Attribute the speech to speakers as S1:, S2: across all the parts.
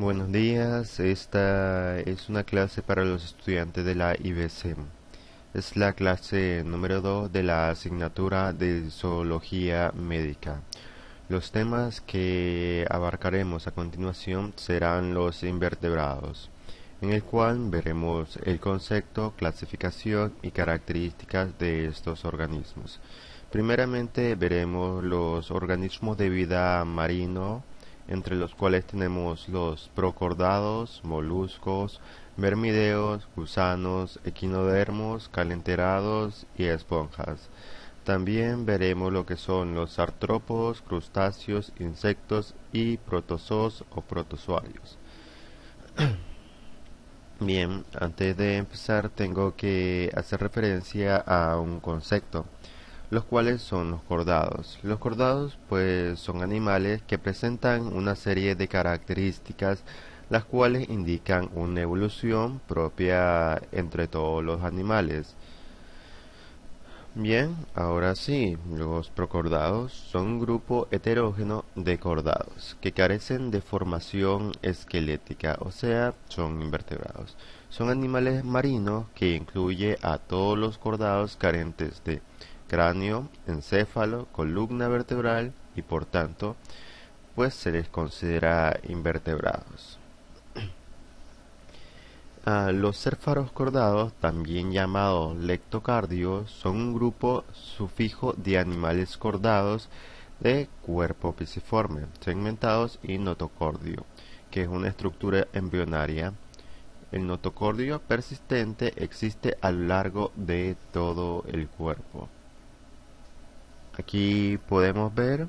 S1: Buenos días, esta es una clase para los estudiantes de la IBC. Es la clase número 2 de la asignatura de Zoología Médica. Los temas que abarcaremos a continuación serán los invertebrados, en el cual veremos el concepto, clasificación y características de estos organismos. Primeramente veremos los organismos de vida marino, entre los cuales tenemos los procordados, moluscos, vermideos, gusanos, equinodermos, calenterados y esponjas. También veremos lo que son los artrópodos, crustáceos, insectos y protozoos o protozoarios. Bien, antes de empezar tengo que hacer referencia a un concepto, los cuales son los cordados. Los cordados pues son animales que presentan una serie de características las cuales indican una evolución propia entre todos los animales. Bien, ahora sí, los procordados son un grupo heterógeno de cordados que carecen de formación esquelética, o sea, son invertebrados. Son animales marinos que incluye a todos los cordados carentes de cráneo, encéfalo, columna vertebral y por tanto, pues se les considera invertebrados. Los cérfaros cordados, también llamados lectocardios, son un grupo sufijo de animales cordados de cuerpo pisiforme, segmentados y notocordio, que es una estructura embrionaria. El notocordio persistente existe a lo largo de todo el cuerpo. Aquí podemos ver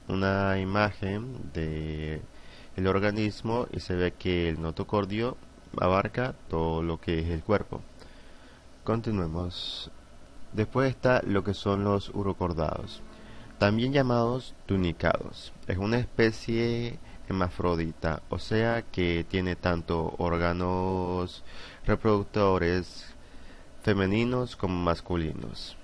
S1: una imagen de el organismo y se ve que el notocordio abarca todo lo que es el cuerpo. Continuemos. Después está lo que son los urocordados, también llamados tunicados. Es una especie hermafrodita, o sea que tiene tanto órganos reproductores femeninos como masculinos.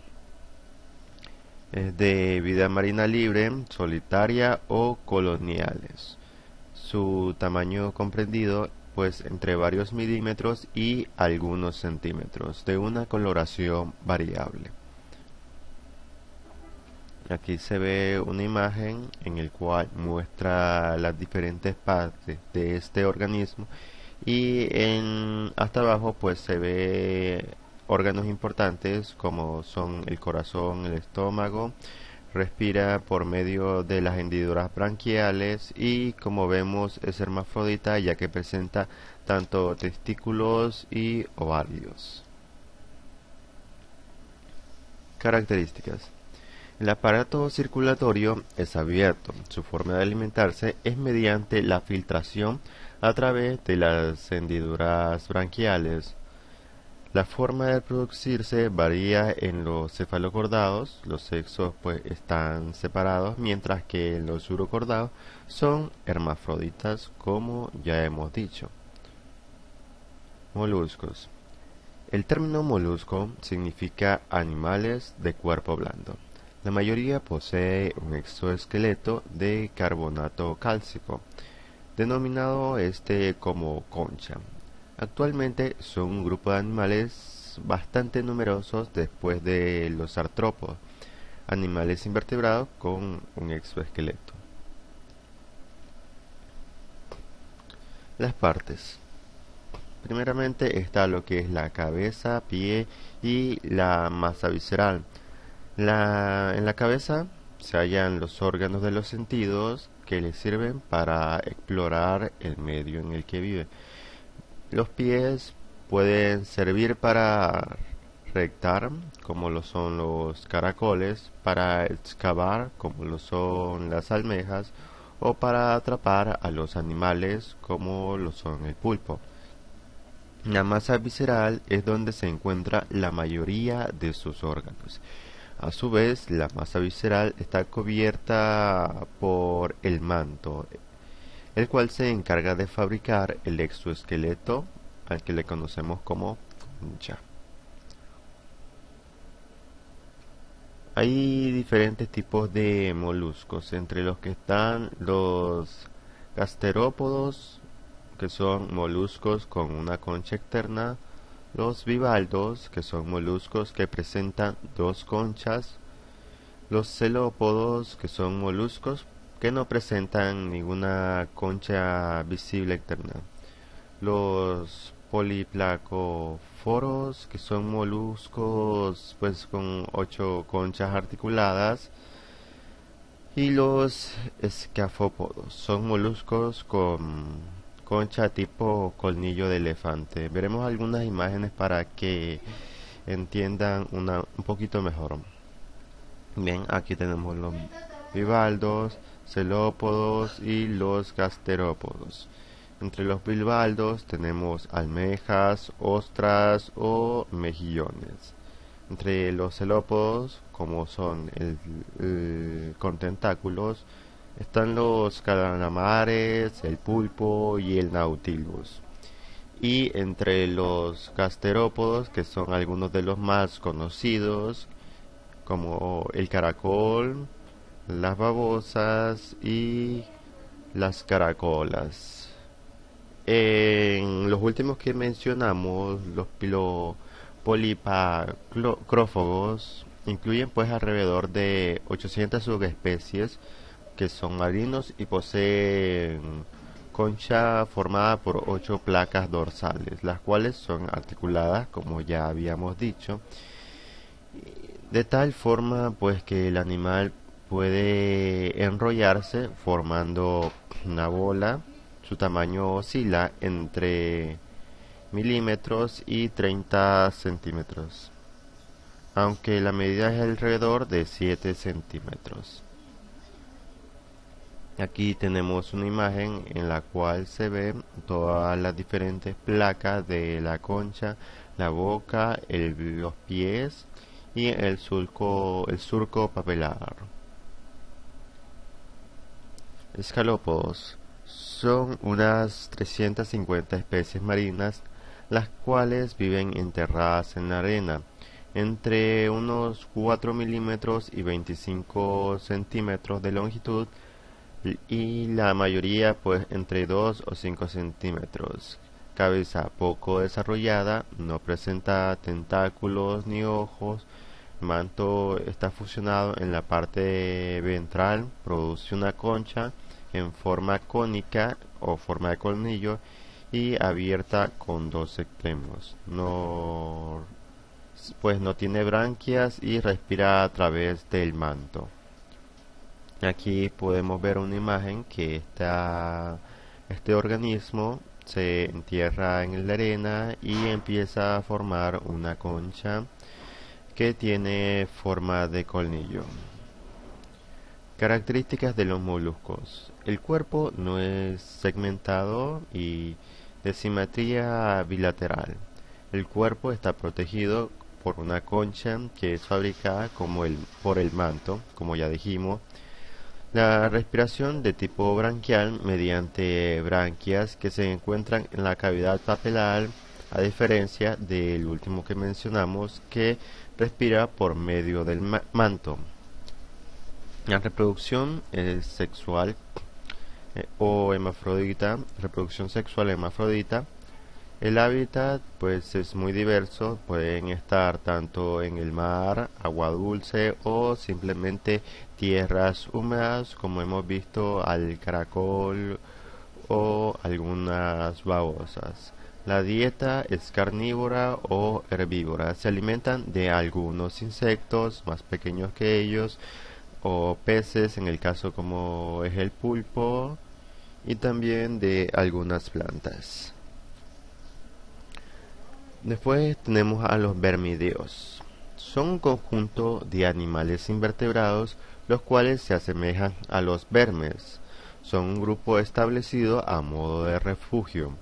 S1: Es de vida marina libre, solitaria o coloniales. Su tamaño comprendido pues entre varios milímetros y algunos centímetros, de una coloración variable. Aquí se ve una imagen en el cual muestra las diferentes partes de este organismo y hasta abajo pues se ve órganos importantes como son el corazón, el estómago. Respira por medio de las hendiduras branquiales y como vemos es hermafrodita ya que presenta tanto testículos y ovarios. Características. El aparato circulatorio es abierto. Su forma de alimentarse es mediante la filtración a través de las hendiduras branquiales. La forma de reproducirse varía en los cefalocordados, los sexos pues están separados, mientras que los urocordados son hermafroditas, como ya hemos dicho. Moluscos. El término molusco significa animales de cuerpo blando. La mayoría posee un exoesqueleto de carbonato cálcico, denominado como concha. Actualmente son un grupo de animales bastante numerosos después de los artrópodos, animales invertebrados con un exoesqueleto. Las partes. Primeramente está lo que es la cabeza, pie y la masa visceral. En la cabeza se hallan los órganos de los sentidos que le sirven para explorar el medio en el que vive. Los pies pueden servir para rectar, como lo son los caracoles, para excavar, como lo son las almejas, o para atrapar a los animales, como lo son el pulpo. La masa visceral es donde se encuentra la mayoría de sus órganos. A su vez, la masa visceral está cubierta por el manto, el cual se encarga de fabricar el exoesqueleto, al que le conocemos como concha. Hay diferentes tipos de moluscos, entre los que están los gasterópodos, que son moluscos con una concha externa, los bivaldos, que son moluscos que presentan dos conchas, los celópodos, que son moluscos que no presentan ninguna concha visible externa, los poliplacoforos, que son moluscos pues con 8 conchas articuladas, y los escafópodos son moluscos con concha tipo colmillo de elefante. Veremos algunas imágenes para que entiendan un poquito mejor. Bien, aquí tenemos los bivaldos, celópodos y los gasterópodos. Entre los bivaldos tenemos almejas, ostras o mejillones. Entre los celópodos, como son con tentáculos, están los calamares, el pulpo y el nautilus. Y entre los gasterópodos, que son algunos de los más conocidos, como el caracol, las babosas y las caracolas. En los últimos que mencionamos, los polipacrófagos incluyen pues alrededor de 800 subespecies que son marinos y poseen concha formada por 8 placas dorsales, las cuales son articuladas, como ya habíamos dicho, de tal forma pues que el animal puede enrollarse formando una bola. Su tamaño oscila entre milímetros y 30 centímetros, aunque la medida es alrededor de 7 centímetros. Aquí tenemos una imagen en la cual se ven todas las diferentes placas de la concha, la boca, los pies y el surco papilar. Escalópodos son unas 350 especies marinas, las cuales viven enterradas en la arena, entre unos 4 milímetros y 25 centímetros de longitud, y la mayoría pues entre 2 o 5 centímetros. Cabeza poco desarrollada, no presenta tentáculos ni ojos. El manto está fusionado en la parte ventral, produce una concha en forma cónica o forma de colmillo y abierta con dos extremos. Pues no tiene branquias y respira a través del manto. Aquí podemos ver una imagen que este organismo se entierra en la arena y empieza a formar una concha que tiene forma de colmillo. Características de los moluscos. El cuerpo no es segmentado y de simetría bilateral. El cuerpo está protegido por una concha que es fabricada por el manto, como ya dijimos. La respiración de tipo branquial mediante branquias que se encuentran en la cavidad papilar, a diferencia del último que mencionamos, que respira por medio del manto. La reproducción sexual o hermafrodita, reproducción sexual hermafrodita. El hábitat pues es muy diverso, pueden estar tanto en el mar, agua dulce o simplemente tierras húmedas, como hemos visto al caracol o algunas babosas. La dieta es carnívora o herbívora, se alimentan de algunos insectos más pequeños que ellos o peces, en el caso como es el pulpo, y también de algunas plantas. Después tenemos a los vermídeos. Son un conjunto de animales invertebrados los cuales se asemejan a los vermes. Son un grupo establecido a modo de refugio.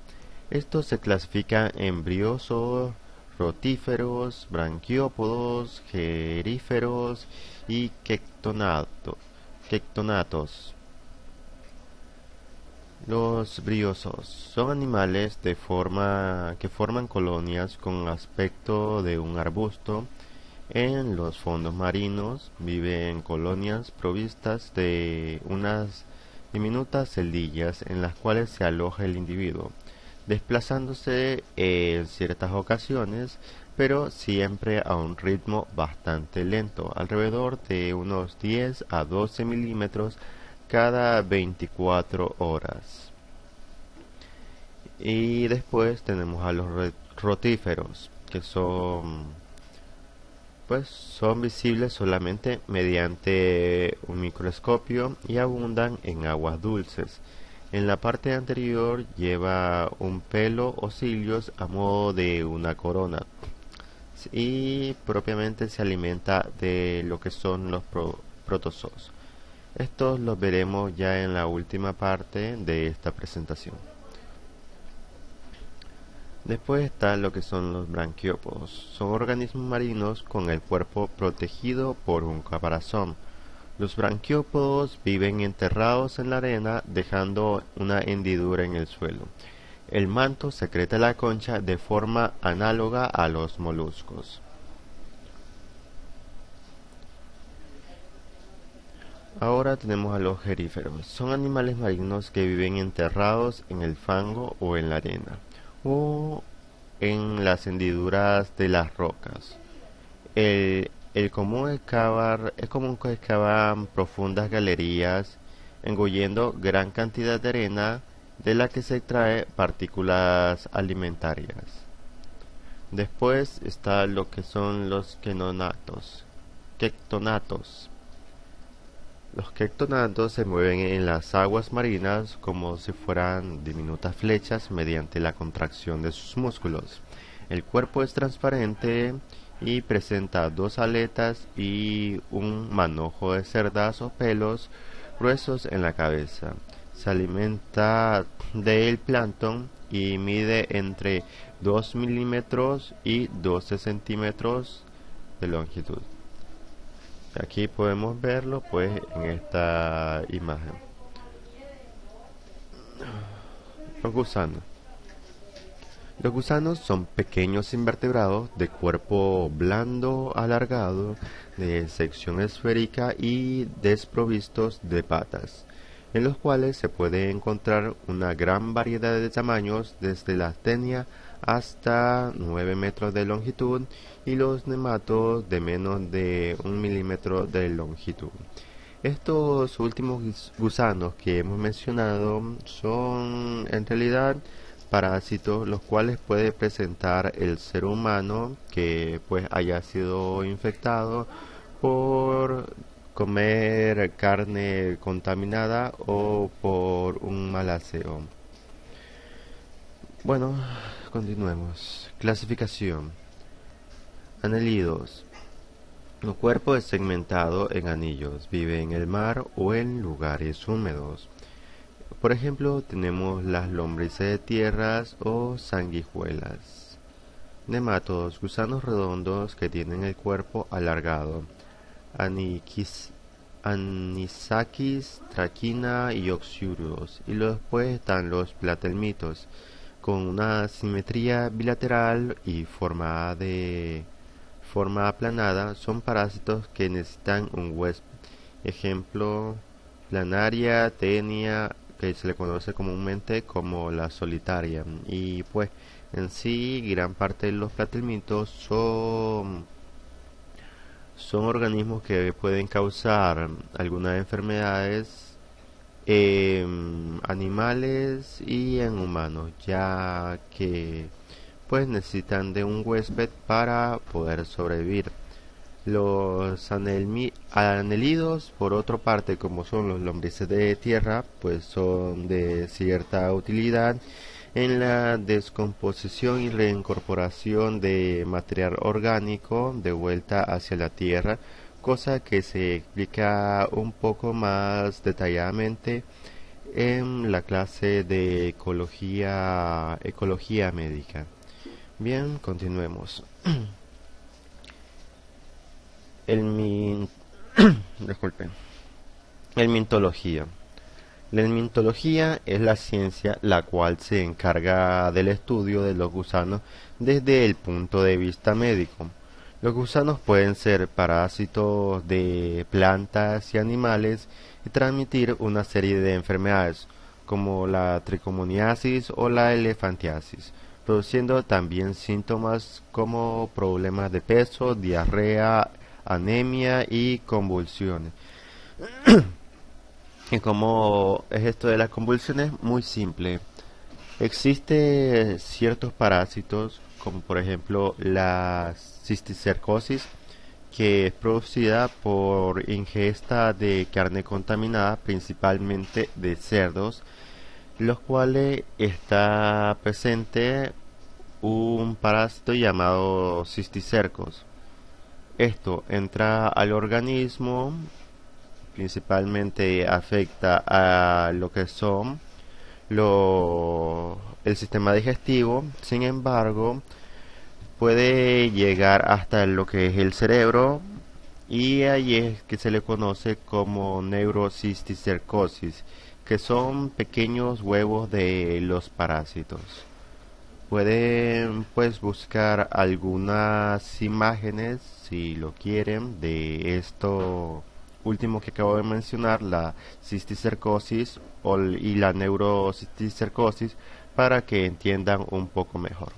S1: Estos se clasifican en briozoos, rotíferos, branquiópodos, geríferos y quectonatos. Los briozoos son animales que forman colonias con aspecto de un arbusto en los fondos marinos. Viven en colonias provistas de unas diminutas celdillas en las cuales se aloja el individuo. desplazándose en ciertas ocasiones, pero siempre a un ritmo bastante lento, alrededor de unos 10 a 12 milímetros cada 24 horas. Y después tenemos a los rotíferos, que son visibles solamente mediante un microscopio y abundan en aguas dulces. En la parte anterior lleva un pelo o cilios a modo de una corona y propiamente se alimenta de lo que son los protozoos. Estos los veremos ya en la última parte de esta presentación. Después está lo que son los branquiópodos. Son organismos marinos con el cuerpo protegido por un caparazón. Los branquiópodos viven enterrados en la arena, dejando una hendidura en el suelo. El manto secreta la concha de forma análoga a los moluscos. Ahora tenemos a los geríferos. Son animales marinos que viven enterrados en el fango o en la arena, o en las hendiduras de las rocas. Es común que excavan profundas galerías, engullendo gran cantidad de arena de la que se extrae partículas alimentarias. Después está lo que son los quectonatos. Los quectonatos se mueven en las aguas marinas como si fueran diminutas flechas mediante la contracción de sus músculos. El cuerpo es transparente y presenta dos aletas y un manojo de cerdas o pelos gruesos en la cabeza. Se alimenta del plancton y mide entre 2 milímetros y 12 centímetros de longitud. Aquí podemos verlo pues en esta imagen. Los gusanos. Los gusanos son pequeños invertebrados de cuerpo blando alargado, de sección esférica y desprovistos de patas, en los cuales se puede encontrar una gran variedad de tamaños, desde la tenia hasta 9 metros de longitud y los nematos de menos de 1 milímetro de longitud. Estos últimos gusanos que hemos mencionado son en realidad parásitos, los cuales puede presentar el ser humano que pues haya sido infectado por comer carne contaminada o por un mal aseo. Bueno, continuemos. Clasificación. Anélidos. El cuerpo es segmentado en anillos. Vive en el mar o en lugares húmedos. Por ejemplo, tenemos las lombrices de tierras o sanguijuelas. Nematodos, gusanos redondos que tienen el cuerpo alargado. Anisakis, traquina y oxyuros. Y después están los platelmitos, con una simetría bilateral y forma aplanada. Son parásitos que necesitan un huésped. Ejemplo, planaria, tenia, que se le conoce comúnmente como la solitaria. Y pues en sí gran parte de los platelmitos son organismos que pueden causar algunas enfermedades en animales y en humanos, ya que pues necesitan de un huésped para poder sobrevivir. Los anelidos, por otra parte, como son los lombrices de tierra, pues son de cierta utilidad en la descomposición y reincorporación de material orgánico de vuelta hacia la tierra, cosa que se explica un poco más detalladamente en la clase de ecología médica. Bien, continuemos. Disculpen. Helmintología. La helmintología es la ciencia la cual se encarga del estudio de los gusanos desde el punto de vista médico. Los gusanos pueden ser parásitos de plantas y animales y transmitir una serie de enfermedades. como la tricomoniasis o la elefantiasis, produciendo también síntomas como problemas de peso, diarrea, anemia y convulsiones. ¿Y cómo es esto de las convulsiones? Muy simple. Existen ciertos parásitos, como por ejemplo la cisticercosis, que es producida por ingesta de carne contaminada, principalmente de cerdos, los cuales está presente un parásito llamado cisticercos. Esto entra al organismo, principalmente afecta a lo que son el sistema digestivo. Sin embargo, puede llegar hasta lo que es el cerebro, y ahí es que se le conoce como neurocisticercosis, que son pequeños huevos de los parásitos. Pueden pues buscar algunas imágenes si lo quieren de esto último que acabo de mencionar, la cisticercosis y la neurocisticercosis, para que entiendan un poco mejor.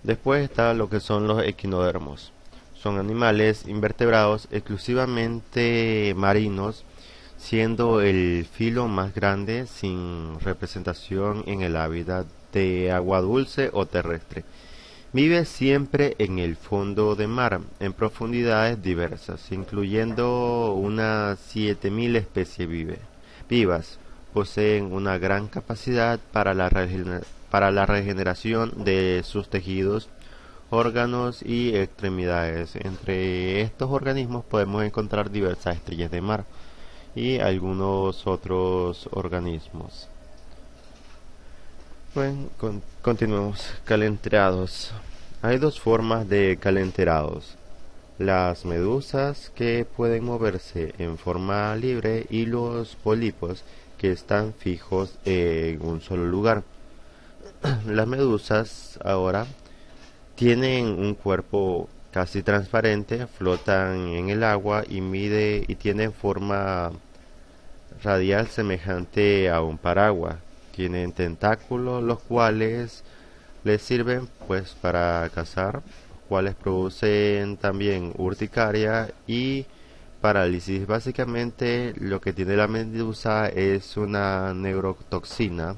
S1: Después está lo que son los equinodermos. Son animales invertebrados exclusivamente marinos, siendo el filo más grande sin representación en el hábitat de agua dulce o terrestre. Vive siempre en el fondo de mar, en profundidades diversas, incluyendo unas 7000 especies vivas. Poseen una gran capacidad para para la regeneración de sus tejidos, órganos y extremidades. Entre estos organismos podemos encontrar diversas estrellas de mar y algunos otros organismos. Bueno, continuemos. Calenterados. Hay dos formas de calenterados: las medusas, que pueden moverse en forma libre, y los pólipos, que están fijos en un solo lugar. Las medusas ahora tienen un cuerpo casi transparente, flotan en el agua y tienen forma radial semejante a un paraguas. Tienen tentáculos, los cuales les sirven pues para cazar, los cuales producen también urticaria y parálisis. Básicamente lo que tiene la medusa es una neurotoxina.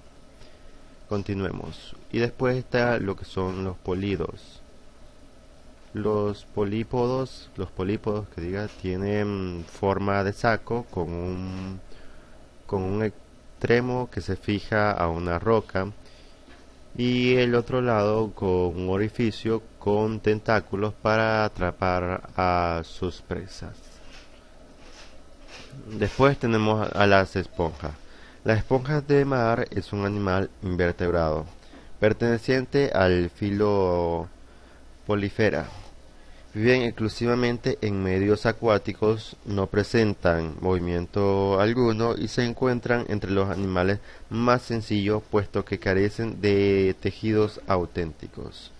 S1: Continuemos. Y después está lo que son los polidos. Los polípodos que diga, tienen forma de saco con un extremo que se fija a una roca, y el otro lado con un orificio con tentáculos para atrapar a sus presas. Después tenemos a las esponjas. Las esponjas de mar es un animal invertebrado perteneciente al filo Polyphera. Viven exclusivamente en medios acuáticos, no presentan movimiento alguno y se encuentran entre los animales más sencillos, puesto que carecen de tejidos auténticos.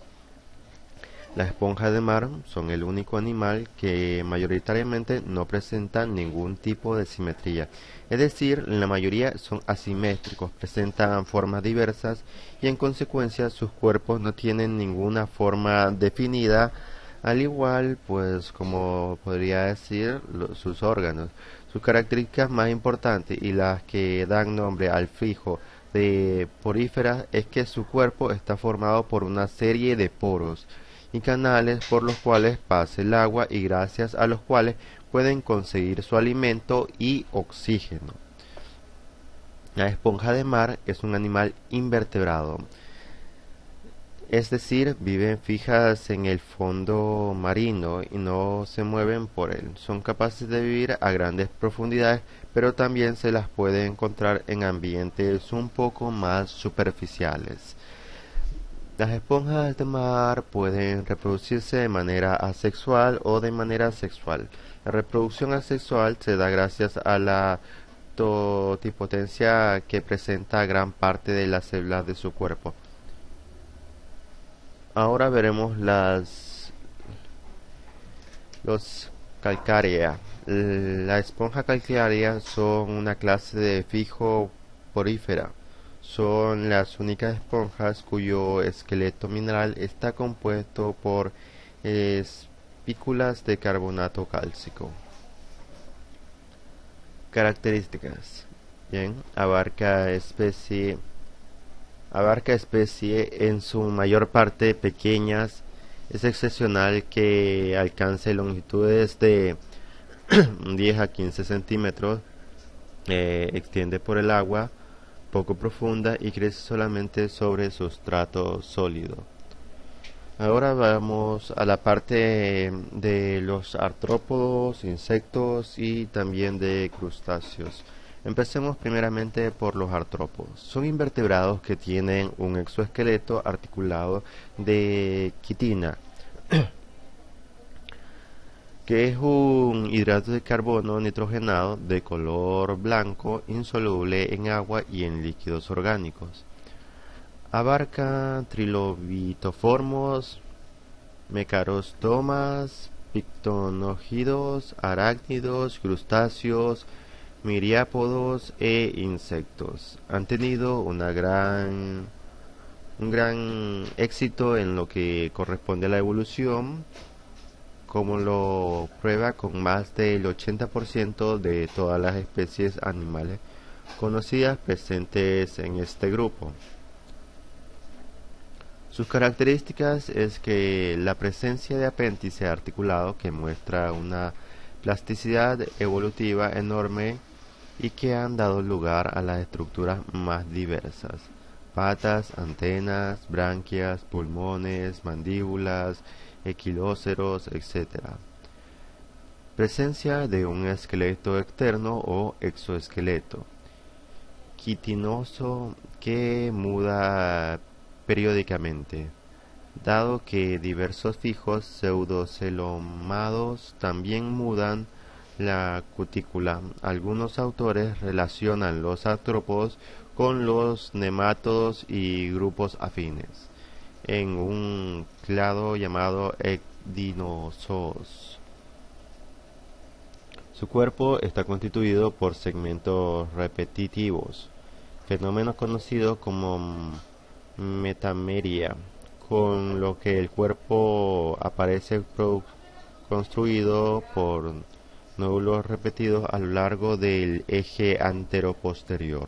S1: Las esponjas de mar son el único animal que mayoritariamente no presenta ningún tipo de simetría, es decir, la mayoría son asimétricos, presentan formas diversas y en consecuencia sus cuerpos no tienen ninguna forma definida, al igual pues como podría decir sus órganos. Sus características más importantes y las que dan nombre al fijo de poríferas es que su cuerpo está formado por una serie de poros y canales por los cuales pasa el agua, y gracias a los cuales pueden conseguir su alimento y oxígeno. La esponja de mar es un animal invertebrado, es decir, viven fijas en el fondo marino y no se mueven por él. Son capaces de vivir a grandes profundidades, pero también se las puede encontrar en ambientes un poco más superficiales. Las esponjas de mar pueden reproducirse de manera asexual o de manera sexual. La reproducción asexual se da gracias a la totipotencia que presenta gran parte de las células de su cuerpo. Ahora veremos los calcárea. La esponja calcárea son una clase de fijoporífera. Son las únicas esponjas cuyo esqueleto mineral está compuesto por espículas de carbonato cálcico. Características. Bien, abarca especie en su mayor parte pequeñas. Es excepcional que alcance longitudes de 10 a 15 centímetros. Extiende por el agua poco profunda y crece solamente sobre sustrato sólido. Ahora vamos a la parte de los artrópodos, insectos y también de crustáceos. Empecemos primeramente por los artrópodos. Son invertebrados que tienen un exoesqueleto articulado de quitina, que es un hidrato de carbono nitrogenado de color blanco, insoluble en agua y en líquidos orgánicos. Abarca trilobitoformos, mecarostomas, pictonógidos, arácnidos, crustáceos, miriápodos e insectos. Han tenido un gran éxito en lo que corresponde a la evolución, como lo prueba con más del 80% de todas las especies animales conocidas presentes en este grupo. Sus características es que la presencia de apéndice articulado que muestra una plasticidad evolutiva enorme y que han dado lugar a las estructuras más diversas: patas, antenas, branquias, pulmones, mandíbulas, equilóceros, etc. Presencia de un esqueleto externo o exoesqueleto quitinoso que muda periódicamente, dado que diversos fijos pseudocelomados también mudan la cutícula. Algunos autores relacionan los artrópodos con los nemátodos y grupos afines, en un clado llamado ecdinozoos. Su cuerpo está constituido por segmentos repetitivos, fenómeno conocido como metameria, con lo que el cuerpo aparece construido por nódulos repetidos a lo largo del eje anteroposterior.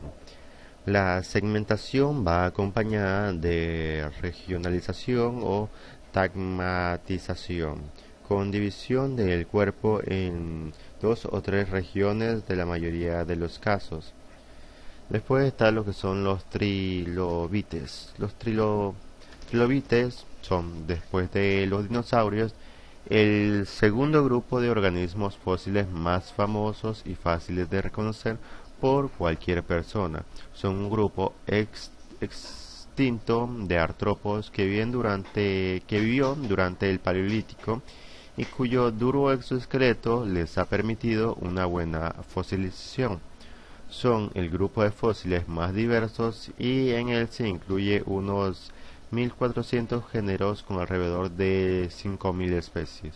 S1: La segmentación va acompañada de regionalización o tagmatización, con división del cuerpo en 2 o 3 regiones de la mayoría de los casos. Después está lo que son los trilobites. Los trilobites son, después de los dinosaurios, el segundo grupo de organismos fósiles más famosos y fáciles de reconocer por cualquier persona. Son un grupo extinto de artrópodos que vivió durante el Paleolítico y cuyo duro exoesqueleto les ha permitido una buena fosilización. Son el grupo de fósiles más diversos y en él se incluye unos 1400 géneros con alrededor de 5000 especies,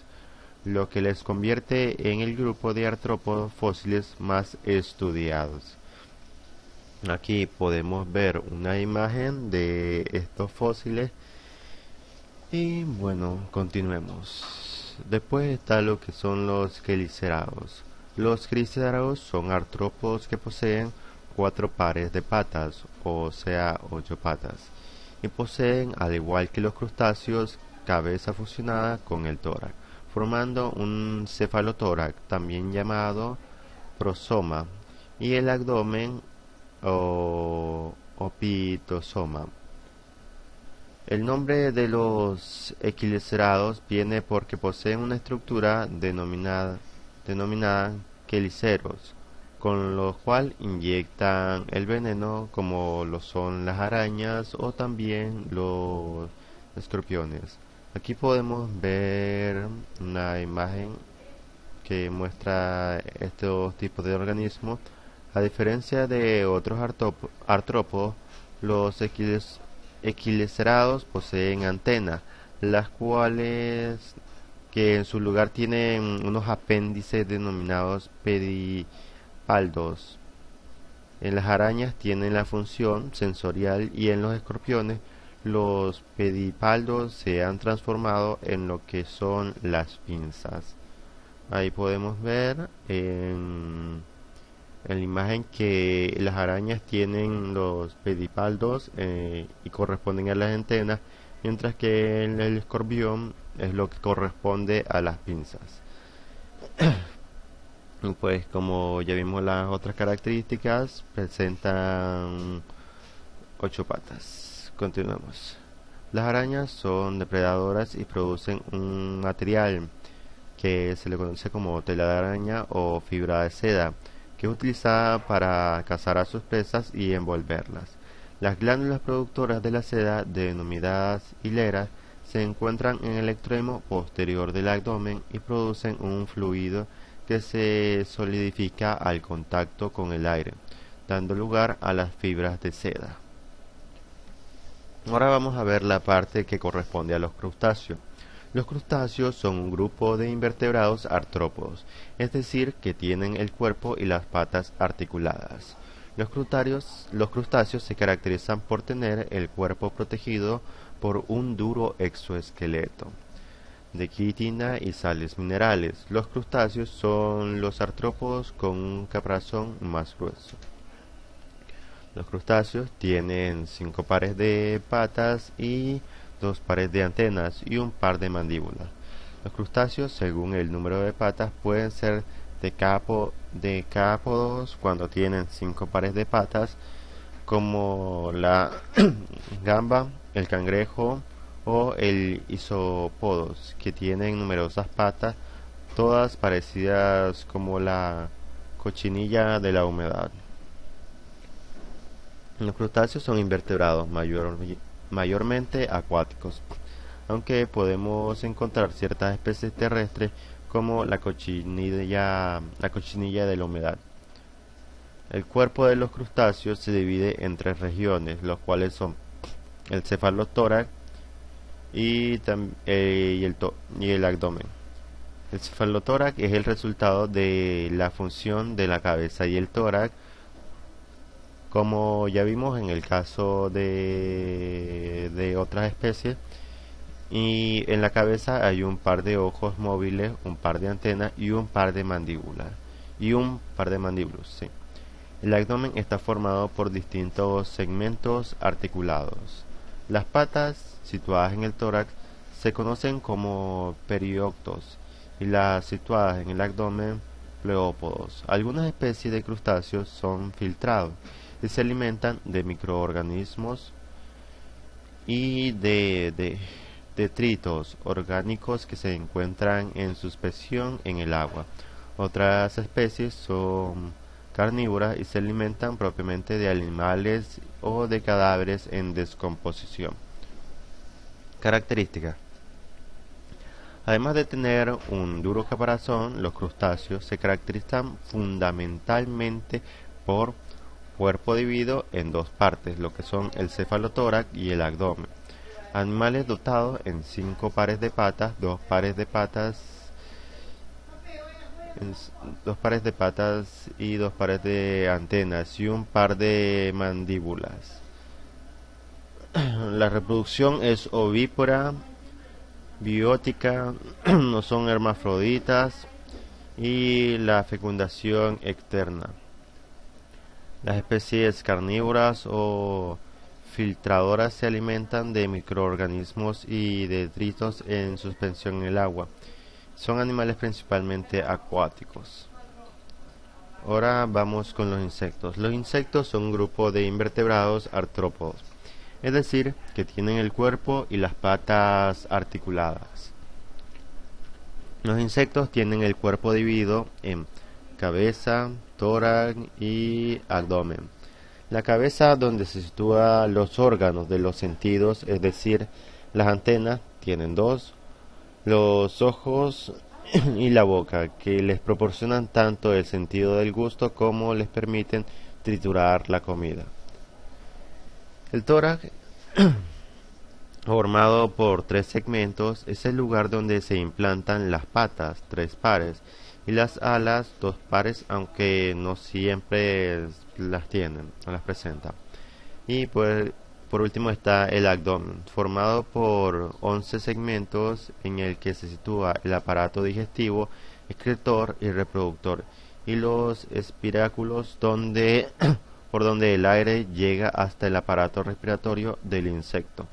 S1: lo que les convierte en el grupo de artrópodos fósiles más estudiados. Aquí podemos ver una imagen de estos fósiles y bueno, continuemos. Después está lo que son los quelicerados. Los quelicerados son artrópodos que poseen 4 pares de patas, o sea, 8 patas, y poseen, al igual que los crustáceos, cabeza fusionada con el tórax, formando un cefalotórax, también llamado prosoma, y el abdomen o opitosoma. El nombre de los equilocerados viene porque poseen una estructura denominada queliceros, con lo cual inyectan el veneno, como lo son las arañas o también los escorpiones. Aquí podemos ver una imagen que muestra estos tipos de organismos. A diferencia de otros artrópodos, los equilocerados poseen antenas, las cuales que en su lugar tienen unos apéndices denominados pedipaldos. En las arañas tienen la función sensorial y en los escorpiones los pedipaldos se han transformado en lo que son las pinzas. Ahí podemos ver en la imagen que las arañas tienen los pedipaldos y corresponden a las antenas, mientras que el escorpión es lo que corresponde a las pinzas. Pues como ya vimos las otras características, presentan 8 patas. Continuamos. Las arañas son depredadoras y producen un material que se le conoce como tela de araña o fibra de seda, que es utilizada para cazar a sus presas y envolverlas. Las glándulas productoras de la seda, denominadas hileras, se encuentran en el extremo posterior del abdomen y producen un fluido que se solidifica al contacto con el aire, dando lugar a las fibras de seda. Ahora vamos a ver la parte que corresponde a los crustáceos. Los crustáceos son un grupo de invertebrados artrópodos, es decir, que tienen el cuerpo y las patas articuladas. Los crustáceos se caracterizan por tener el cuerpo protegido por un duro exoesqueleto de quitina y sales minerales. Los crustáceos son los artrópodos con un caparazón más grueso. Los crustáceos tienen 5 pares de patas y 2 pares de antenas y un par de mandíbulas. Los crustáceos, según el número de patas, pueden ser decápodos cuando tienen 5 pares de patas, como la gamba, el cangrejo o el isópodos, que tienen numerosas patas, todas parecidas como la cochinilla de la humedad. Los crustáceos son invertebrados mayormente acuáticos, aunque podemos encontrar ciertas especies terrestres como la cochinilla de la humedad. El cuerpo de los crustáceos se divide en 3 regiones, los cuales son el cefalotórax y el abdomen. El cefalotórax es el resultado de la función de la cabeza y el tórax, como ya vimos en el caso de otras especies. Y en la cabeza hay un par de ojos móviles, un par de antenas y un par de mandíbulas. Sí. El abdomen está formado por distintos segmentos articulados. Las patas, situadas en el tórax, se conocen como perióctos y las situadas en el abdomen, pleópodos. Algunas especies de crustáceos son filtrados y se alimentan de microorganismos y de detritos orgánicos que se encuentran en suspensión en el agua. Otras especies son carnívoras y se alimentan propiamente de animales o de cadáveres en descomposición. Características. Además de tener un duro caparazón, los crustáceos se caracterizan fundamentalmente por cuerpo dividido en 2 partes, lo que son el cefalotórax y el abdomen. Animales dotados en 5 pares de patas, 2 pares de patas y 2 pares de antenas y un par de mandíbulas. La reproducción es ovípara, biótica, no son hermafroditas, y la fecundación externa. Las especies carnívoras o filtradoras se alimentan de microorganismos y detritos en suspensión en el agua. Son animales principalmente acuáticos. Ahora vamos con los insectos. Los insectos son un grupo de invertebrados artrópodos, es decir, que tienen el cuerpo y las patas articuladas. Los insectos tienen el cuerpo dividido en cabeza, tórax y abdomen. La cabeza, donde se sitúan los órganos de los sentidos, es decir, las antenas, tienen 2, los ojos y la boca, que les proporcionan tanto el sentido del gusto como les permiten triturar la comida. El tórax formado por tres segmentos, es el lugar donde se implantan las patas, tres pares, y las alas, dos pares, aunque no siempre las tienen o las presentan. Y pues, por último está el abdomen, formado por 11 segmentos en el que se sitúa el aparato digestivo, excretor y reproductor, y los espiráculos donde, por donde el aire llega hasta el aparato respiratorio del insecto.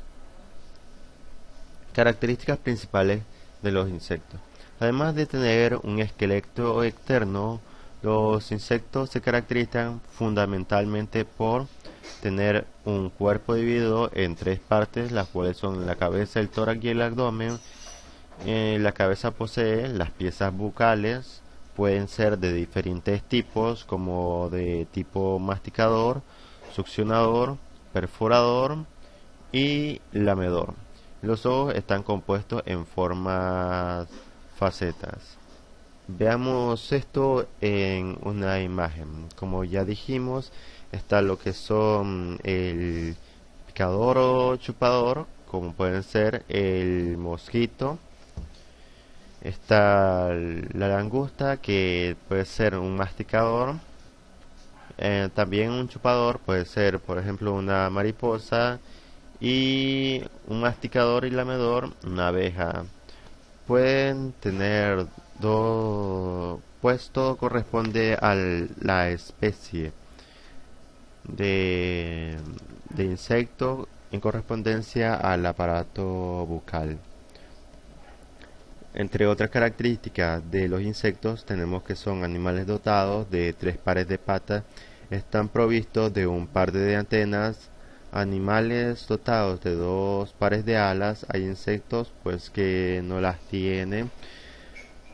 S1: Características principales de los insectos. Además de tener un esqueleto externo, los insectos se caracterizan fundamentalmente por tener un cuerpo dividido en tres partes, las cuales son la cabeza, el tórax y el abdomen. La cabeza posee las piezas bucales, pueden ser de diferentes tipos, como de tipo masticador, succionador, perforador y lamedor. Los ojos están compuestos en formas facetas. Veamos esto en una imagen. Como ya dijimos, está lo que son el picador o chupador, como pueden ser el mosquito. Está la langosta, que puede ser un masticador. También un chupador puede ser, por ejemplo, una mariposa. Y un masticador y lamedor, una abeja. Pueden tener dos, pues todo corresponde a la especie de, de insecto en correspondencia al aparato bucal. Entre otras características de los insectos tenemos que son animales dotados de tres pares de patas, están provistos de un par de antenas, animales dotados de dos pares de alas, hay insectos pues que no las tienen,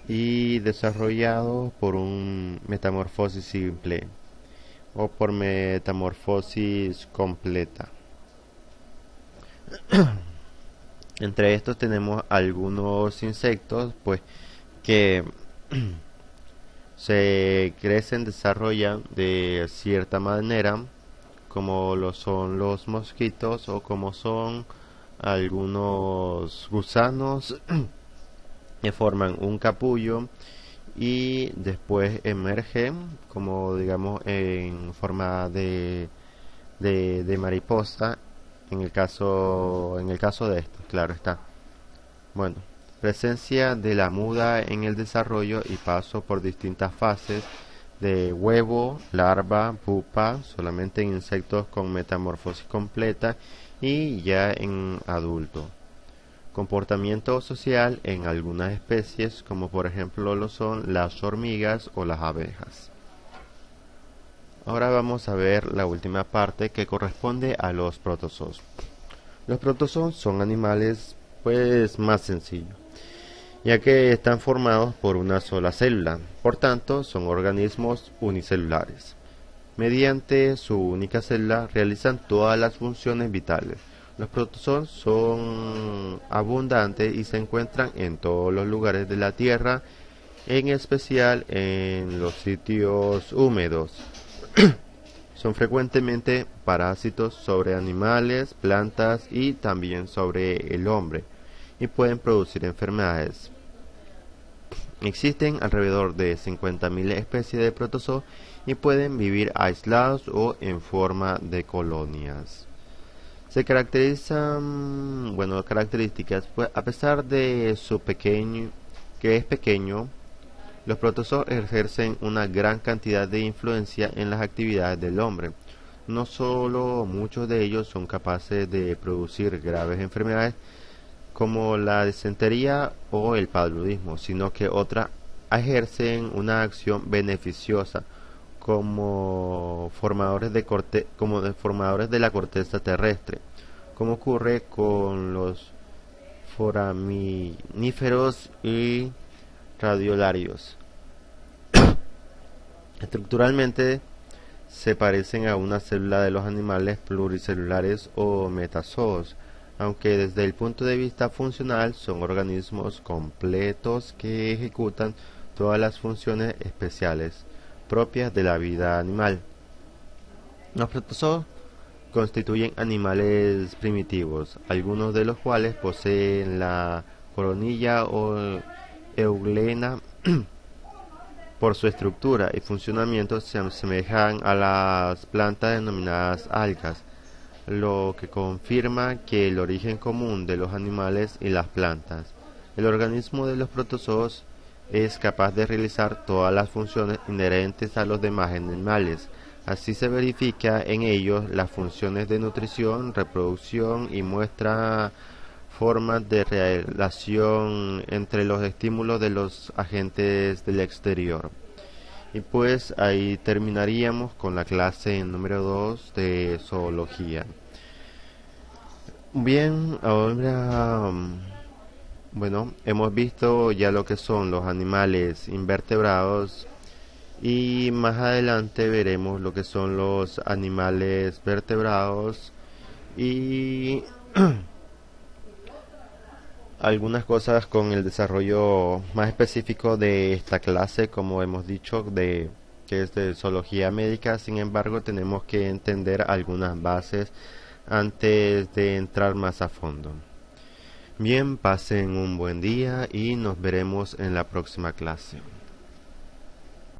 S1: y desarrollados por un metamorfosis simple o por metamorfosis completa. Entre estos tenemos algunos insectos pues que se crecen, desarrollan de cierta manera, como lo son los mosquitos o como son algunos gusanos que forman un capullo y después emergen como digamos en forma de mariposa en el caso de esto, claro está. Bueno, presencia de la muda en el desarrollo y paso por distintas fases de huevo, larva, pupa, solamente en insectos con metamorfosis completa y ya en adulto. Comportamiento social en algunas especies, como por ejemplo lo son las hormigas o las abejas. Ahora vamos a ver la última parte que corresponde a los protozoos. Los protozoos son animales pues más sencillos, ya que están formados por una sola célula, por tanto son organismos unicelulares. Mediante su única célula realizan todas las funciones vitales. Los protozoos son abundantes y se encuentran en todos los lugares de la Tierra, en especial en los sitios húmedos. Son frecuentemente parásitos sobre animales, plantas y también sobre el hombre, y pueden producir enfermedades. Existen alrededor de 50.000 especies de protozoos y pueden vivir aislados o en forma de colonias. Se caracterizan, bueno, características, pues a pesar de su pequeño, que es pequeño, los protozoos ejercen una gran cantidad de influencia en las actividades del hombre. No solo muchos de ellos son capaces de producir graves enfermedades como la disentería o el paludismo, sino que otras ejercen una acción beneficiosa como formadores de la corteza terrestre, como ocurre con los foraminíferos y radiolarios. Estructuralmente se parecen a una célula de los animales pluricelulares o metazoos, aunque desde el punto de vista funcional son organismos completos que ejecutan todas las funciones especiales propias de la vida animal. Los protozoos constituyen animales primitivos, algunos de los cuales poseen la coronilla o eulena. Por su estructura y funcionamiento se asemejan a las plantas denominadas algas, lo que confirma que el origen común de los animales y las plantas. El organismo de los protozoos es capaz de realizar todas las funciones inherentes a los demás animales. Así se verifica en ellos las funciones de nutrición, reproducción y muestra formas de relación entre los estímulos de los agentes del exterior. Y pues ahí terminaríamos con la clase número 2 de zoología. Bien, ahora, bueno, hemos visto ya lo que son los animales invertebrados y más adelante veremos lo que son los animales vertebrados y algunas cosas con el desarrollo más específico de esta clase, como hemos dicho, de que es de zoología médica. Sin embargo, tenemos que entender algunas bases antes de entrar más a fondo. Bien, pasen un buen día y nos veremos en la próxima clase.